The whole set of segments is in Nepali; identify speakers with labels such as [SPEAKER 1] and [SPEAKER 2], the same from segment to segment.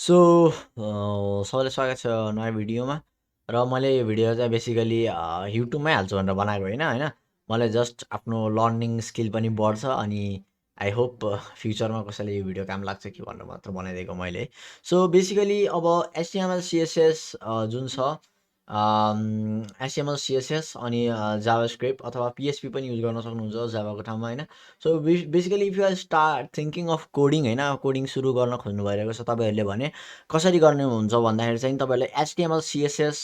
[SPEAKER 1] सो सबैलाई स्वागत छ नयाँ भिडियोमा। र मैले यो भिडियो चाहिँ बेसिकली युट्युबमै हाल्छु भनेर बनाएको होइन। मलाई जस्ट आफ्नो लर्निङ स्किल पनि बढ्छ अनि आई होप फ्युचरमा कसैले यो भिडियो काम लाग्छ कि भनेर मात्र बनाइदिएको मैले। सो बेसिकली अब एचटिएमएल सिएसएस जुन छ एचटिएमएल सिएसएस अनि जाभास्क्रिप्ट अथवा पिएचपी पनि युज गर्न सक्नुहुन्छ जाभाको ठाउँमा होइन। So basically if you are start thinking of coding होइन, कोडिङ सुरु गर्न खोज्नु भइरहेको छ तपाईँहरूले भने कसरी गर्नुहुन्छ भन्दाखेरि चाहिँ तपाईँहरूले एचटिएमएल सिएसएस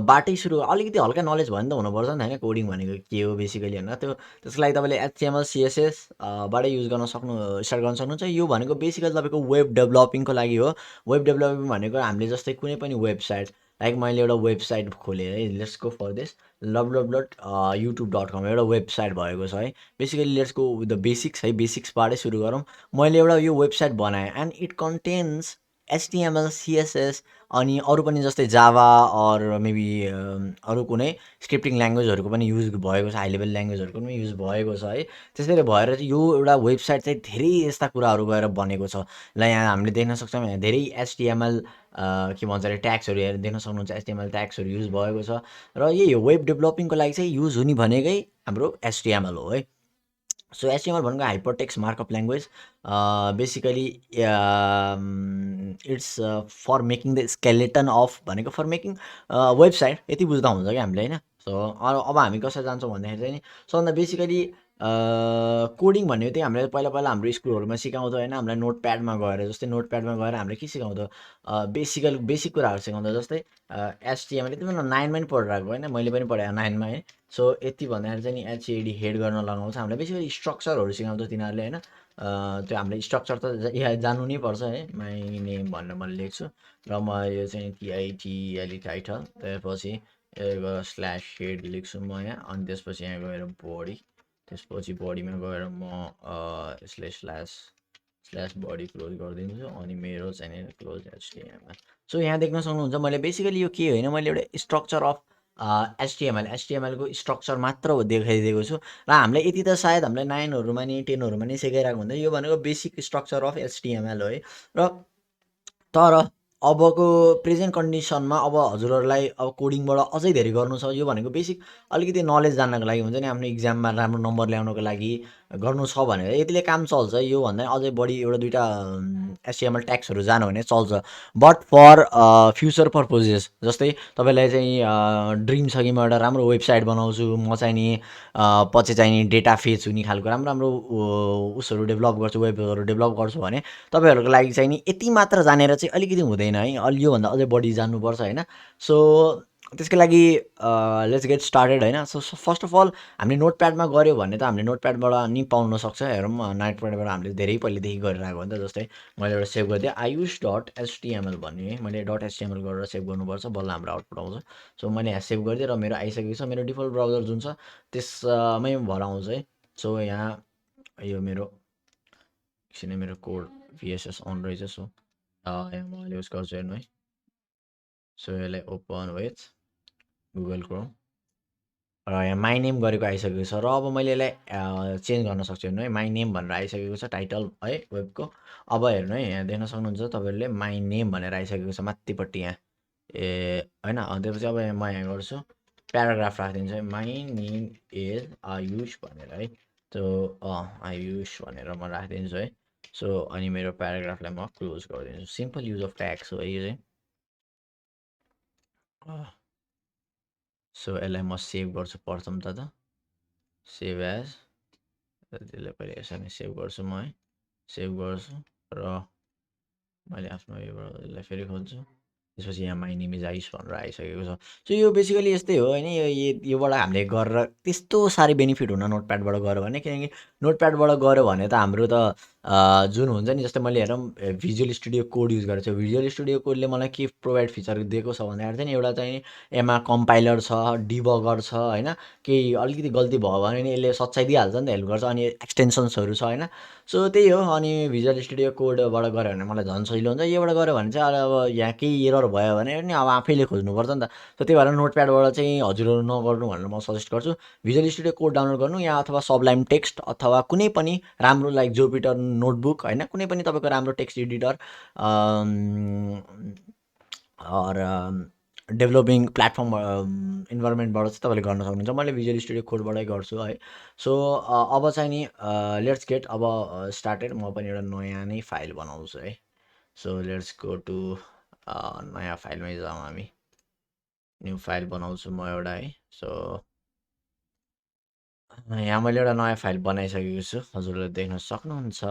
[SPEAKER 1] बाटै सुरु अलिकति हल्का नलेज भयो भने त हुनुपर्छ नि त होइन, कोडिङ भनेको के हो बेसिकली होइन। त्यसको लागि तपाईँले एचटिएमएल सिएसएस बाटै युज गर्न स्टार्ट गर्न सक्नुहुन्छ। यो भनेको बेसिकली तपाईँको वेब डेभलपिङको लागि हो। वेब डेभलपिङ भनेको हामीले जस्तै कुनै पनि वेबसाइट, लाइक मैले एउटा वेबसाइट खोलेँ है, let's go for this www.youtube.com एउटा वेबसाइट भएको छ है। Basically let's go with the basics है, बेसिक्सबाटै सुरु गरौँ। मैले एउटा यो वेबसाइट बनाएँ and it contents HTML CSS अनि अरू पनि जस्तै जाभा अर मेबी अरू कुनै स्क्रिप्टिङ ल्याङ्ग्वेजहरूको पनि युज भएको छ, हाई लेभल ल्याङ्ग्वेजहरूको पनि युज भएको छ है। त्यसैले भएर चाहिँ यो एउटा वेबसाइट चाहिँ धेरै यस्ता कुराहरू गएर बनेको छ। ल यहाँ हामीले देख्न सक्छौँ, यहाँ धेरै एचटिएमएल के भन्छ अरे ट्याग्सहरू हेरेर देख्न सक्नुहुन्छ, एचटिएमएल ट्याग्सहरू युज भएको छ। र यही हो वेब डेभलपिङको लागि चाहिँ युज हुने भनेकै हाम्रो एचटिएमएल हो है। सो एचटिएमएल भनेको hypertext markup language. Basically it's for making the skeleton of भनेको फर मेकिङ वेबसाइट, यति बुझ्दा हुन्छ क्या हामीले होइन। सो अब हामी कसरी जान्छौँ भन्दाखेरि चाहिँ नि सबभन्दा बेसिकली कोडिङ भनेको चाहिँ हामीले पहिला पहिला हाम्रो स्कुलहरूमा सिकाउँथ्यो होइन। हामीलाई नोटप्याडमा गएर, जस्तै नोटप्याडमा गएर हामीले के सिकाउँथ्यो, बेसिक कुराहरू सिकाउँथ्यो। जस्तै एचटिएमएल यति पनि 9मा पनि पढिरहेको होइन, मैले पनि पढाएँ 9मा है। सो यति भन्दाखेरि चाहिँ नि एचएडी हेड गर्न लगाउँछ हामीलाई, बेसिकली स्ट्रक्चरहरू सिकाउँछ तिनीहरूले होइन। त्यो हामीले स्ट्रक्चर त यहाँ जान्नु नै पर्छ है। माई नेम भनेर मैले लेख्छु र म यो चाहिँ टिआइटिएलई टाइटल, त्यसपछि स्ल्यास हेड लेख्छु म यहाँ, अनि त्यसपछि यहाँ गएर बडी, त्यसपछि बडीमा गएर म यसले स्ल्यास बडी क्लोज गरिदिन्छु अनि मेरो चाहिँ क्लोज एचटिएमएल। सो यहाँ देख्न सक्नुहुन्छ मैले बेसिकली यो के होइन, मैले एउटा स्ट्रक्चर अफ एचटिएमएलको स्ट्रक्चर मात्र देखाइदिएको छु। र हामीलाई यति त सायद हामीलाई 9हरूमा नि 10हरूमा नि सिकाइरहेको हुन्छ। यो भनेको बेसिक स्ट्रक्चर अफ एचटिएमएल हो है। र तर अबको प्रेजेन्ट कन्डिसनमा अब हजुरहरूलाई अब कोडिङबाट अझै धेरै गर्नु छ। यो भनेको बेसिक अलिकति नलेज जान्नको लागि हुन्छ नि, आफ्नो इक्जाममा राम्रो नम्बर ल्याउनको लागि गर्नु छ भनेर यतिले काम चल्छ। योभन्दा अझै बढी एउटा दुइटा एचटिएमएल ट्याग्सहरू जानु भने चल्छ। बट फर फ्युचर पर्पोजेस, जस्तै तपाईँलाई चाहिँ ड्रिम छ कि म एउटा राम्रो वेबसाइट बनाउँछु, म चाहिँ नि पछि चाहिँ नि डेटा फेच हुने खालको राम्रो राम्रो उसहरू डेभलप गर्छु, वेबहरू डेभलप गर्छु भने तपाईँहरूको लागि चाहिँ नि यति मात्र जानेर चाहिँ अलिकति हुँदैन है, योभन्दा अझै बढी जान्नुपर्छ होइन। सो त्यसको लागि लेट्स गेट स्टार्टेड होइन। सो फर्स्ट अफ अल हामीले नोटप्याडमा गऱ्यो भने त हामीले नोटप्याडबाट नि पाउन सक्छ। हेरौँ नोटप्याडबाट हामीले धेरै पहिलेदेखि गरिरहेको हो नि त। जस्तै मैले एउटा सेभ गरिदिएँ आयुष डट एचटिएमएल भन्ने है, मैले डट एचटिएमएल गरेर सेभ गर्नुपर्छ, बल्ल हाम्रो आउटपुट आउँछ। सो मैले यहाँ सेभ गरिदिएँ र मेरो आइसकेको छ। मेरो डिफल्ट ब्राउजर जुन छ त्यसमै भएर आउँछ है। सो यहाँ यो मेरो एकछिन मेरो कोड भिएसएस अन रहेछ। सो यहाँ म युज गर्छु हेर्नु है। सो यसलाई ओपन विथ गुगल क्रोम र यहाँ माई नेम गरेको आइसकेको छ। र अब मैले यसलाई चेन्ज गर्न सक्छु हेर्नु है, माई नेम भनेर आइसकेको छ टाइटल है वेबको। अब हेर्नु है, यहाँ देख्न सक्नुहुन्छ तपाईँहरूले माई नेम भनेर आइसकेको छ माथिपट्टि यहाँ होइन। त्यसपछि अब म यहाँ गर्छु प्याराग्राफ राखिदिन्छु है, माई नेम इज आयुष भनेर है। त्यो आयुष भनेर म राखिदिन्छु है। सो अनि मेरो प्याराग्राफलाई म क्लोज गरिदिन्छु। सिम्पल युज अफ ट्याग्स हो है यो चाहिँ। सो यसलाई म सेभ गर्छु प्रथम त सेभ एज, त्यसलाई पहिले यसरी सेभ गर्छु म है, सेभ गर्छु र मैले आफ्नो यसलाई फेरि खोल्छु। त्यसपछि यहाँ माई नेम इज आयुष भनेर आइसकेको छ। सो यो बेसिकली यस्तै हो होइन। योबाट हामीले गरेर त्यस्तो साह्रै बेनिफिट हुन नोटप्याडबाट गऱ्यो भने, किनकि नोटप्याडबाट गऱ्यो भने त हाम्रो त जुन हुन्छ नि, जस्तै मैले हेरौँ भिजुअल स्टुडियो कोड युज गरेको छु। भिजुअल स्टुडियो कोडले मलाई के प्रोभाइड फिचर दिएको छ भन्दाखेरि चाहिँ एउटा चाहिँ एमा कम्पाइलर छ, डिबगर छ होइन। केही अलिकति गल्ती भयो भने नि यसले सच्याइदिइहाल्छ नि त, हेल्प गर्छ। अनि एक्सटेन्सन्सहरू छ होइन। सो त्यही हो अनि भिजुअल स्टुडियो कोडबाट गऱ्यो भने मलाई झन् सजिलो हुन्छ। योबाट गऱ्यो भने चाहिँ अब यहाँ केही एरर भयो भने नि अब आफैले खोज्नुपर्छ नि त। सो त्यही भएर नोटप्याडबाट चाहिँ हजुरहरू नगर्नु भनेर म सजेस्ट गर्छु। भिजुअल स्टुडियो कोड डाउनलोड गर्नु या अथवा सबलाइम टेक्स्ट अथवा कुनै पनि राम्रो लाइक जुपिटर नोटबुक होइन, कुनै पनि तपाईँको राम्रो टेक्स्ट एडिटर और डेभलपिङ प्लेटफर्म इन्भाइरोमेन्टबाट चाहिँ तपाईँले गर्न सक्नुहुन्छ। मैले भिजुअल स्टुडियो कोडबाटै गर्छु है। सो अब चाहिँ नि लेट्स गेट अब स्टार्टेड। म पनि एउटा नयाँ नै फाइल बनाउँछु है। सो लेट्स गो टु नयाँ फाइलमै जाउँ हामी। न्यू फाइल बनाउँछु म एउटा है। सो यहाँ मैले एउटा नयाँ फाइल बनाइसकेको छु, हजुरले देख्न सक्नुहुन्छ।